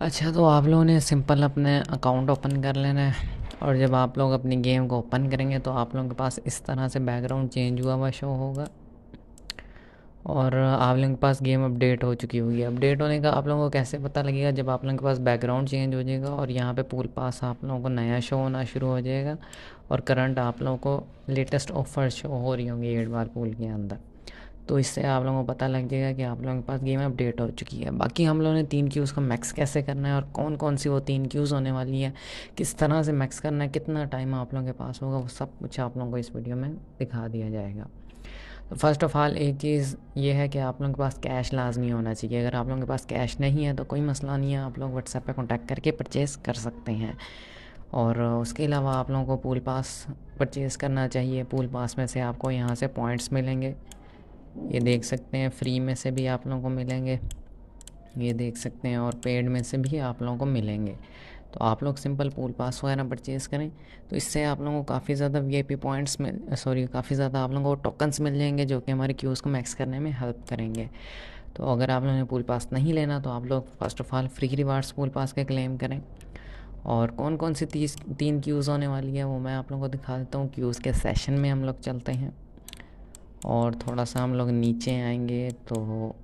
अच्छा, तो आप लोगों ने सिंपल अपने अकाउंट ओपन कर लेना है। और जब आप लोग अपनी गेम को ओपन करेंगे तो आप लोगों के पास इस तरह से बैकग्राउंड चेंज हुआ हुआ शो होगा। और आप लोगों के पास गेम अपडेट हो चुकी होगी। अपडेट होने का आप लोगों को कैसे पता लगेगा? जब आप लोगों के पास बैकग्राउंड चेंज हो जाएगा और यहाँ पे पूल पास आप लोगों को नया शो होना शुरू हो जाएगा। और करंट आप लोगों को लेटेस्ट ऑफर शो हो रही होंगी 8 बार पूल के अंदर। तो इससे आप लोगों को पता लग जाएगा कि आप लोगों के पास गेम अपडेट हो चुकी है। बाकी हम लोगों ने 3 क्यूज़ का मैक्स कैसे करना है और कौन कौन सी वो 3 क्यूज़ होने वाली है, किस तरह से मैक्स करना है, कितना टाइम आप लोगों के पास होगा, वो सब कुछ आप लोगों को इस वीडियो में दिखा दिया जाएगा। तो फर्स्ट ऑफ़ ऑल एक चीज़ ये है कि आप लोगों के पास कैश लाजमी होना चाहिए। अगर आप लोगों के पास कैश नहीं है तो कोई मसला नहीं है, आप लोग व्हाट्सएप पे कांटेक्ट करके परचेज़ कर सकते हैं। और उसके अलावा आप लोगों को पूल पास परचेज़ करना चाहिए। पूल पास में से आपको यहाँ से पॉइंट्स मिलेंगे, ये देख सकते हैं। फ्री में से भी आप लोगों को मिलेंगे, ये देख सकते हैं। और पेड में से भी आप लोगों को मिलेंगे। तो आप लोग सिंपल पूल पास वगैरह परचेज़ करें तो इससे आप लोगों को काफ़ी ज़्यादा वीआईपी पॉइंट्स मिल सॉरी काफ़ी ज़्यादा आप लोगों को टोकन्स मिल जाएंगे, जो कि हमारे क्यूज़ को मैक्स करने में हेल्प करेंगे। तो अगर आप लोगों ने पूल पास नहीं लेना तो आप लोग first of all free rewards pool pass के क्लेम करें। और कौन कौन सी 3 क्यूज़ होने वाली है वो मैं आप लोगों को दिखा देता हूँ। क्यूज़ के सेशन में हम लोग चलते हैं और थोड़ा सा हम लोग नीचे आएंगे तो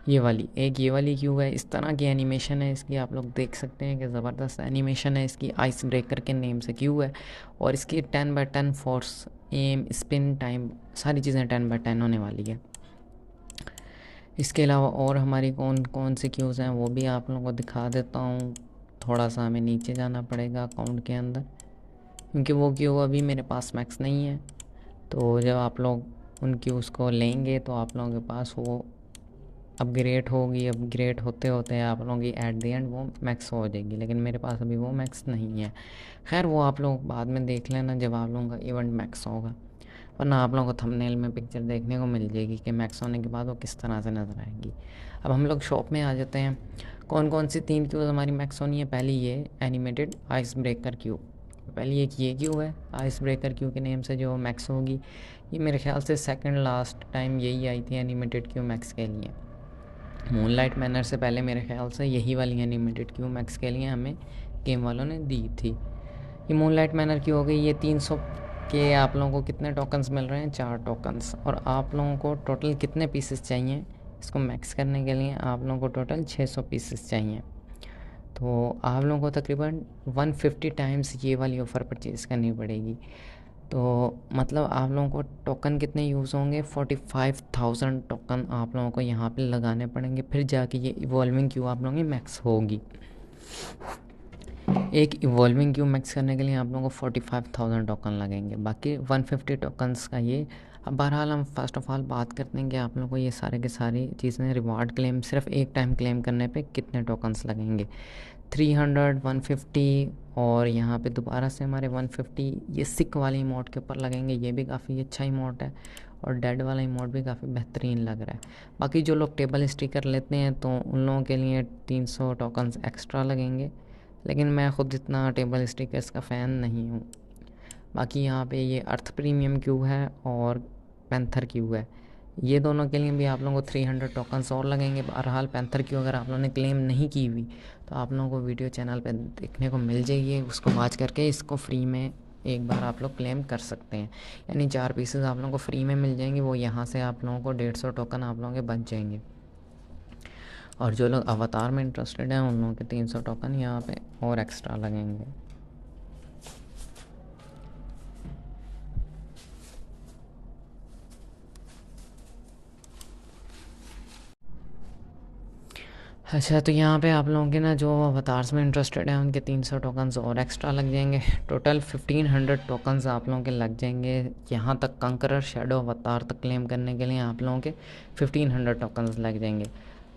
ये वाली क्यू है। इस तरह की एनिमेशन है इसकी, आप लोग देख सकते हैं कि ज़बरदस्त एनिमेशन है इसकी। आइस ब्रेकर के नेम से क्यू है। और इसकी 10/10 फोर्स, एम, स्पिन, टाइम, सारी चीज़ें 10/10 होने वाली है। इसके अलावा और हमारी कौन कौन सी क्यूज़ हैं वो भी आप लोगों को दिखा देता हूँ। थोड़ा सा हमें नीचे जाना पड़ेगा अकाउंट के अंदर, क्योंकि वो क्यू अभी मेरे पास मैक्स नहीं है। तो जब आप लोग उन क्यूज़ को लेंगे तो आप लोगों के पास वो अपग्रेड होगी। अपग्रेड होते होते आप लोगों की एट द एंड वो मैक्स हो जाएगी, लेकिन मेरे पास अभी वो मैक्स नहीं है। खैर वो आप लोग बाद में देख लेना जब आप लोगों का इवेंट मैक्स होगा, वरना आप लोगों को थंबनेल में पिक्चर देखने को मिल जाएगी कि मैक्स होने के बाद वो किस तरह से नज़र आएगी। अब हम लोग शॉप में आ जाते हैं। कौन कौन सी 3 क्यूज़ हमारी मैक्स होनी है? पहली ये एनिमेटेड आइस ब्रेकर क्यू। पहली एक ये क्यू है आइस ब्रेकर क्यू के नेम से जो मैक्स होगी। ये मेरे ख्याल से सेकंड लास्ट टाइम यही आई थी एनिमेटेड क्यू मैक्स के लिए। मूनलाइट मैनर से पहले मेरे ख्याल से यही वाली एनिमेटेड क्यू मैक्स के लिए हमें गेम वालों ने दी थी। ये मूनलाइट मैनर की हो गई। ये 300 के आप लोगों को कितने टोकन्स मिल रहे हैं? 4 टोकन्स। और आप लोगों को टोटल कितने पीसेस चाहिए इसको मैक्स करने के लिए? आप लोगों को टोटल 600 पीसेस चाहिए। तो आप लोगों को तकरीबन 150 टाइम्स ये वाली ऑफ़र परचेज़ करनी पड़ेगी। तो मतलब आप लोगों को टोकन कितने यूज़ होंगे? 45,000 टोकन आप लोगों को यहाँ पे लगाने पड़ेंगे, फिर जाके ये इवॉल्विंग क्यू आप लोगों की मैक्स होगी। एक इवॉल्विंग क्यू मैक्स करने के लिए आप लोगों को 45,000 टोकन लगेंगे, बाकी 150 टोकन्स का ये। अब बहरहाल हम फर्स्ट ऑफ़ ऑल बात करते हैं कि आप लोगों को ये सारे के सारी चीज़ें रिवार्ड क्लेम सिर्फ एक टाइम क्लेम करने पे कितने टोकन्स लगेंगे। 300, 150 और यहाँ पे दोबारा से हमारे 150 ये सिक वाले इमोट के ऊपर लगेंगे। ये भी काफ़ी अच्छा इमोट है और डेड वाला इमोट भी काफ़ी बेहतरीन लग रहा है। बाकी जो लोग टेबल स्टिकर लेते हैं तो उन लोगों के लिए 300 टोकन्स एक्स्ट्रा लगेंगे, लेकिन मैं ख़ुद इतना टेबल स्टिकर्स का फ़ैन नहीं हूँ। बाकी यहाँ पे ये अर्थ प्रीमियम क्यू है और पैंथर क्यू है। ये दोनों के लिए भी आप लोगों को 300 टोकन्स और लगेंगे। बहरहाल पैंथर क्यू अगर आप लोगों ने क्लेम नहीं की हुई तो आप लोगों को वीडियो चैनल पे देखने को मिल जाएगी, उसको वॉच करके इसको फ्री में एक बार आप लोग क्लेम कर सकते हैं। यानी 4 पीसेस आप लोगों को फ्री में मिल जाएंगे। वो यहाँ से आप लोगों को 150 टोकन आप लोगों के बच जाएंगे। और जो लोग अवतार में इंटरेस्टेड हैं उन लोगों के 300 टोकन यहाँ पे और एक्स्ट्रा लगेंगे। अच्छा, तो यहाँ पे आप लोगों के ना जो अवतार्स में इंटरेस्टेड हैं उनके 300 टोकन्स और एक्स्ट्रा लग जाएंगे। टोटल 1500 टोकन्स आप लोगों के लग जाएंगे। यहाँ तक कंकरर शैडो अवतार तक क्लेम करने के लिए आप लोगों के 1500 टोकन्स लग जाएंगे।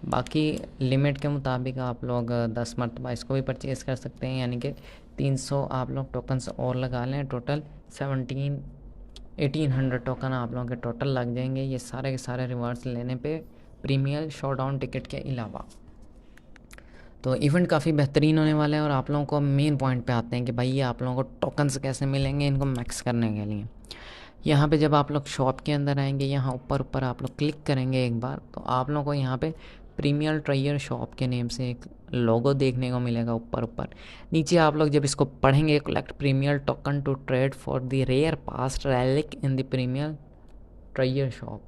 बाकी लिमिट के मुताबिक आप लोग 10 मरतबा इसको भी परचेज़ कर सकते हैं, यानी कि 300 आप लोग टोकन्स और लगा लें। टोटल 1800 टोकन आप लोगों के टोटल लग जाएंगे ये सारे के सारे रिवार्ड्स लेने पे, प्रीमियर शोडाउन टिकट के अलावा। तो इवेंट काफ़ी बेहतरीन होने वाला है। और आप लोगों को मेन पॉइंट पे आते हैं कि भाई ये आप लोगों को टोकन्स कैसे मिलेंगे इनको मैक्स करने के लिए। यहाँ पे जब आप लोग शॉप के अंदर आएंगे, यहाँ ऊपर ऊपर आप लोग क्लिक करेंगे एक बार, तो आप लोगों को यहाँ पे प्रीमियर ट्रेजर शॉप के नेम से एक लोगो देखने को मिलेगा ऊपर। नीचे आप लोग जब इसको पढ़ेंगे, collect premier token to trade for the rare past relic in the premier treasure shop.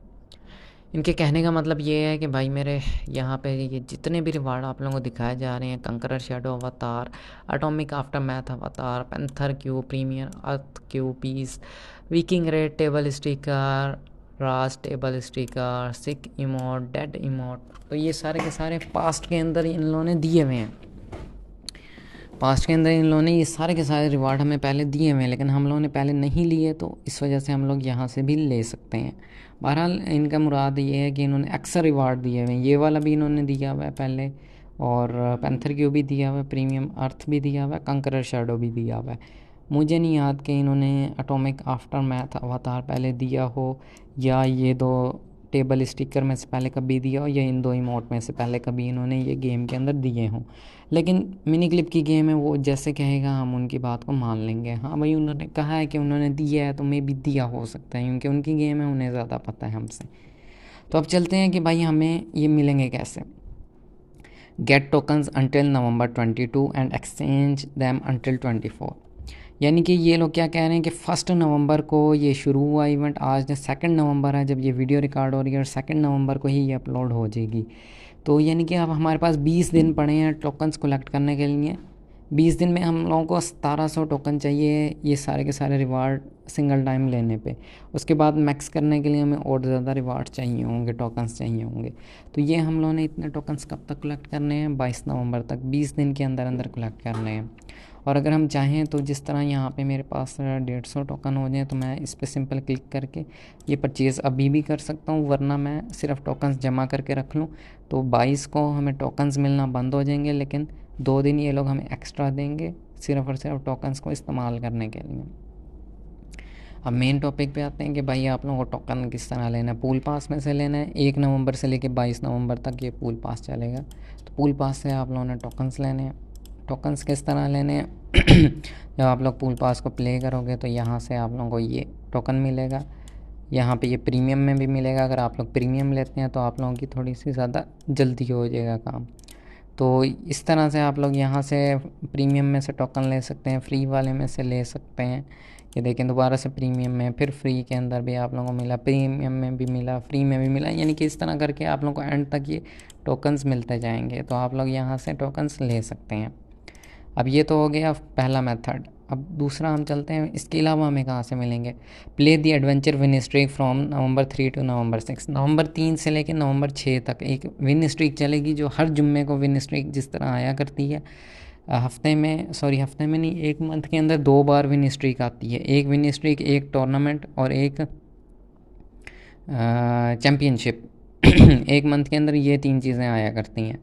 इनके कहने का मतलब ये है कि भाई मेरे यहाँ पे ये जितने भी रिवार्ड आप लोगों को दिखाए जा रहे हैं, conqueror shadow avatar, atomic aftermath avatar, panther cue, premier earth cue piece, Viking red table sticker, rage table sticker, sick emote, dead emote, तो ये सारे के सारे पास्ट के अंदर इन लोगों ने दिए हुए हैं। पास्ट के अंदर इन लोगों ने ये सारे के सारे रिवार्ड हमें पहले दिए हुए हैं, लेकिन हम लोगों ने पहले नहीं लिए, तो इस वजह से हम लोग यहाँ से भी ले सकते हैं। बहरहाल इनका मुराद ये है कि इन्होंने अक्सर रिवार्ड दिए हुए हैं। ये वाला भी इन्होंने दिया हुआ है पहले, और पैंथर क्यू भी दिया हुआ है, प्रीमियम अर्थ भी दिया हुआ है, कंकरर शैडो भी दिया हुआ है। मुझे नहीं याद कि इन्होंने एटॉमिक आफ्टर मैथ अवतार पहले दिया हो, या ये दो टेबल स्टिकर में से पहले कभी दिया हो, या इन दो इमोट में से पहले कभी इन्होंने ये गेम के अंदर दिए हों। लेकिन मिनी क्लिप की गेम है, वो जैसे कहेगा हम उनकी बात को मान लेंगे। हाँ भाई, उन्होंने कहा है कि उन्होंने दिया है, तो मे भी दिया हो सकता है, क्योंकि उनकी गेम है, उन्हें ज़्यादा पता है हमसे। तो अब चलते हैं कि भाई हमें ये मिलेंगे कैसे। Get tokens until November 22 and exchange them until 24। यानी कि ये लोग क्या कह रहे हैं कि 1 नवंबर को ये शुरू हुआ इवेंट, आज 2 नवंबर है जब ये वीडियो रिकॉर्ड हो रही है, और 2 नवंबर को ही ये अपलोड हो जाएगी। तो यानी कि अब हमारे पास 20 दिन पड़े हैं टोकन्स कलेक्ट करने के लिए। 20 दिन में हम लोगों को 1700 टोकन चाहिए, ये सारे के सारे रिवार्ड सिंगल टाइम लेने पे। उसके बाद मैक्स करने के लिए हमें और ज़्यादा रिवार्ड चाहिए होंगे, टोकन्स चाहिए होंगे। तो ये हम लोगों ने इतने टोकन्स कब तक कलेक्ट करने हैं? 22 नवंबर तक, 20 दिन के अंदर अंदर कलेक्ट करने हैं। और अगर हम चाहें तो जिस तरह यहाँ पे मेरे पास 150 टोकन हो जाए, तो मैं इस पर सिंपल क्लिक करके ये परचेज़ अभी भी कर सकता हूँ, वरना मैं सिर्फ टोकन्स जमा करके रख लूँ। तो 22 को हमें टोकन्स मिलना बंद हो जाएंगे, लेकिन 2 दिन ये लोग हमें एक्स्ट्रा देंगे सिर्फ और सिर्फ टोकन्स को इस्तेमाल करने के लिए। अब मेन टॉपिक पे आते हैं कि भाई आप लोगों को टोकन किस तरह लेना है। पूल पास में से लेना है। 1 नवंबर से लेके 22 नवंबर तक ये पूल पास चलेगा। तो पूल पास से आप लोगों ने टोकन्स लेने हैं। टोकन्स किस तरह लेने हैं? जब आप लोग पूल पास को प्ले करोगे तो यहाँ से आप लोगों को ये टोकन मिलेगा। यहाँ पे ये प्रीमियम में भी मिलेगा। अगर आप लोग प्रीमियम लेते हैं तो आप लोगों की थोड़ी सी ज़्यादा जल्दी हो जाएगा काम। तो इस तरह से आप लोग यहाँ से प्रीमियम में से टोकन ले सकते हैं, फ्री वाले में से ले सकते हैं। ये देखें, दोबारा से प्रीमियम में, फिर फ्री के अंदर भी आप लोगों को मिला, प्रीमियम में भी मिला, फ्री में भी मिला। यानी कि इस तरह करके आप लोगों को एंड तक ये टोकन्स मिलते जाएंगे। तो आप लोग यहाँ से टोकन्स ले सकते हैं। अब ये तो हो गया पहला मेथड। अब दूसरा हम चलते हैं, इसके अलावा हमें कहाँ से मिलेंगे? Play the adventure win streak from November 3 to November 6। November 3 से लेकर नवंबर 6 तक एक विन स्ट्रीक चलेगी, जो हर जुम्मे को विन स्ट्रीक जिस तरह आया करती है। हफ्ते में नहीं, एक मंथ के अंदर 2 बार विन स्ट्रीक आती है। एक विन स्ट्रीक, एक टूर्नामेंट और एक चैम्पियनशिप। एक मंथ के अंदर ये 3 चीज़ें आया करती हैं,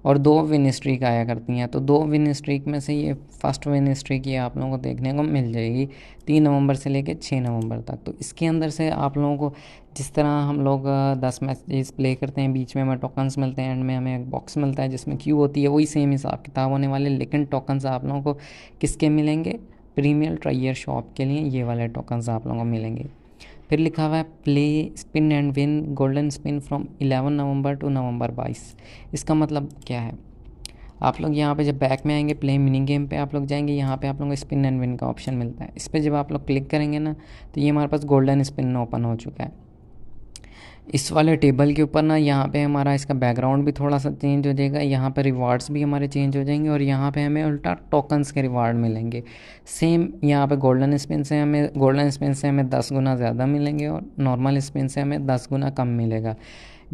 और 2 विन स्ट्रीक आया करती हैं। तो 2 विन स्ट्रीक में से ये फर्स्ट विन स्ट्रीक ये आप लोगों को देखने को मिल जाएगी 3 नवंबर से लेकर 6 नवंबर तक। तो इसके अंदर से आप लोगों को जिस तरह हम लोग 10 मैचेस प्ले करते हैं, बीच में हमें टोकन्स मिलते हैं, एंड में हमें एक बॉक्स मिलता है जिसमें क्यू होती है, वही सेम हिसाब किताब होने वाले। लेकिन टोकन्स आप लोगों को किसके मिलेंगे? प्रीमियर ट्रायर शॉप के लिए ये वाले टोकन्स आप लोगों को मिलेंगे। फिर लिखा हुआ है play spin and win golden spin from 11 November to November 22। इसका मतलब क्या है? आप लोग यहाँ पे जब बैक में आएंगे, प्ले मिनी गेम पे आप लोग जाएंगे, यहाँ पे आप लोगों को स्पिन एंड विन का ऑप्शन मिलता है। इस पर जब आप लोग क्लिक करेंगे ना, तो ये हमारे पास गोल्डन स्पिन ओपन हो चुका है। इस वाले टेबल के ऊपर ना यहाँ पे हमारा इसका बैकग्राउंड भी थोड़ा सा चेंज हो जाएगा, यहाँ पे रिवार्ड्स भी हमारे चेंज हो जाएंगे, और यहाँ पे हमें उल्टा टोकन्स के रिवार्ड मिलेंगे। सेम यहाँ पे गोल्डन स्पिन से हमें 10 गुना ज़्यादा मिलेंगे, और नॉर्मल स्पिन से हमें 10 गुना कम मिलेगा।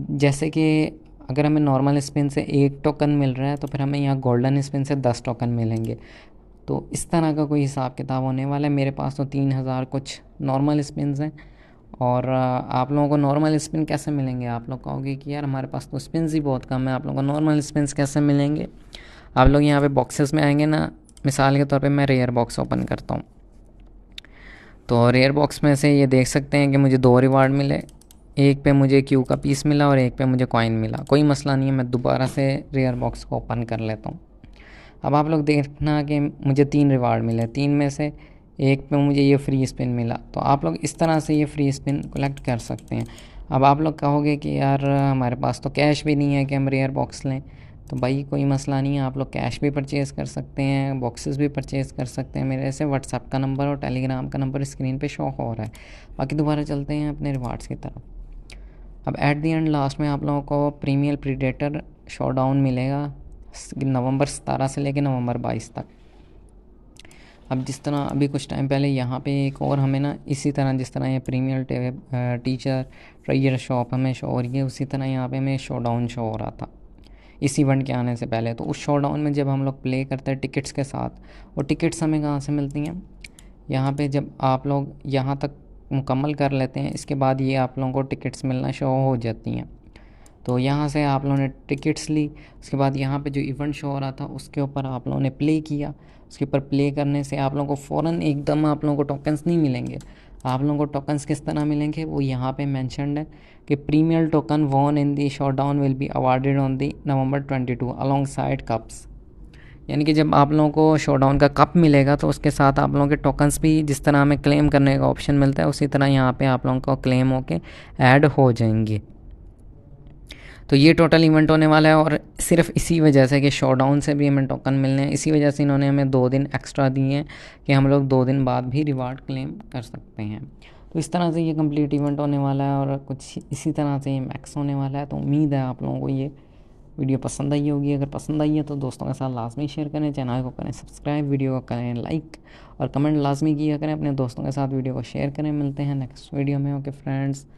जैसे कि अगर हमें नॉर्मल स्पिन से 1 टोकन मिल रहा है, तो फिर हमें यहाँ गोल्डन स्पिन से 10 टोकन मिलेंगे। तो इस तरह का कोई हिसाब किताब होने वाला है। मेरे पास तो 3000 कुछ नॉर्मल स्पिन हैं। और आप लोगों को नॉर्मल स्पिन कैसे मिलेंगे? आप लोग कहोगे कि यार हमारे पास तो स्पिन ही बहुत कम है, आप लोगों को नॉर्मल स्पिन कैसे मिलेंगे? आप लोग यहाँ पे बॉक्सेस में आएंगे ना, मिसाल के तौर पे मैं रेयर बॉक्स ओपन करता हूँ, तो रेयर बॉक्स में से ये देख सकते हैं कि मुझे 2 रिवार्ड मिले। एक पे मुझे क्यू का पीस मिला और एक पे मुझे कॉइन मिला। कोई मसला नहीं है, मैं दोबारा से रेयर बॉक्स को ओपन कर लेता हूँ। अब आप लोग देखना कि मुझे 3 रिवार्ड मिले, 3 में से एक पे मुझे ये फ्री स्पिन मिला। तो आप लोग इस तरह से ये फ्री स्पिन कलेक्ट कर सकते हैं। अब आप लोग कहोगे कि यार हमारे पास तो कैश भी नहीं है कि हम रेयर बॉक्स लें, तो भाई कोई मसला नहीं है, आप लोग कैश भी परचेज़ कर सकते हैं, बॉक्सेस भी परचेज़ कर सकते हैं। मेरे से व्हाट्सएप का नंबर और टेलीग्राम का नंबर स्क्रीन पे शो हो रहा है। बाकी दोबारा चलते हैं अपने रिवार्ड्स की तरफ। अब एट द एंड लास्ट में आप लोगों को प्रीमियर प्रीडेटर शोडाउन मिलेगा नवंबर 17 से लेकर नवंबर 22 तक। अब जिस तरह अभी कुछ टाइम पहले यहाँ पे एक और हमें ना इसी तरह जिस तरह ये प्रीमियर टीचर ट्रेजर शॉप हमें शो हो रही है, उसी तरह यहाँ पे हमें शोडाउन शो हो रहा था इस इवेंट के आने से पहले। तो उस शोडाउन में जब हम लोग प्ले करते हैं टिकट्स के साथ, वो टिकट्स हमें कहाँ से मिलती हैं, यहाँ पे जब आप लोग यहाँ तक मुकम्मल कर लेते हैं, इसके बाद ये आप लोगों को टिकट्स मिलना शो हो जाती हैं। तो यहाँ से आप लोगों ने टिकट्स ली, उसके बाद यहाँ पे जो इवेंट शो हो रहा था उसके ऊपर आप लोगों ने प्ले किया। उसके ऊपर प्ले करने से आप लोगों को फ़ौरन एकदम आप लोगों को टोकन्स नहीं मिलेंगे। आप लोगों को टोकन्स किस तरह मिलेंगे, वो यहाँ पे मेंशन्ड है कि premier token won in the showdown will be awarded on the November 22 alongside cups. यानी कि जब आप लोगों को शोडाउन का कप मिलेगा तो उसके साथ आप लोगों के टोकन्स भी जिस तरह हमें क्लेम करने का ऑप्शन मिलता है, उसी तरह यहाँ पे आप लोगों को क्लेम होके ऐड हो जाएंगे। तो ये टोटल इवेंट होने वाला है, और सिर्फ इसी वजह से कि शोडाउन से भी हमें टोकन मिलने हैं, इसी वजह से इन्होंने हमें 2 दिन एक्स्ट्रा दिए हैं कि हम लोग 2 दिन बाद भी रिवार्ड क्लेम कर सकते हैं। तो इस तरह से ये कंप्लीट इवेंट होने वाला है, और कुछ इसी तरह से ये मैक्स होने वाला है। तो उम्मीद है आप लोगों को ये वीडियो पसंद आई होगी। अगर पसंद आई है तो दोस्तों के साथ लाजमी शेयर करें, चैनल को करें सब्सक्राइब, वीडियो को करें लाइक, और कमेंट लाजमी किया करें, अपने दोस्तों के साथ वीडियो को शेयर करें। मिलते हैं नेक्स्ट वीडियो में। Okay friends.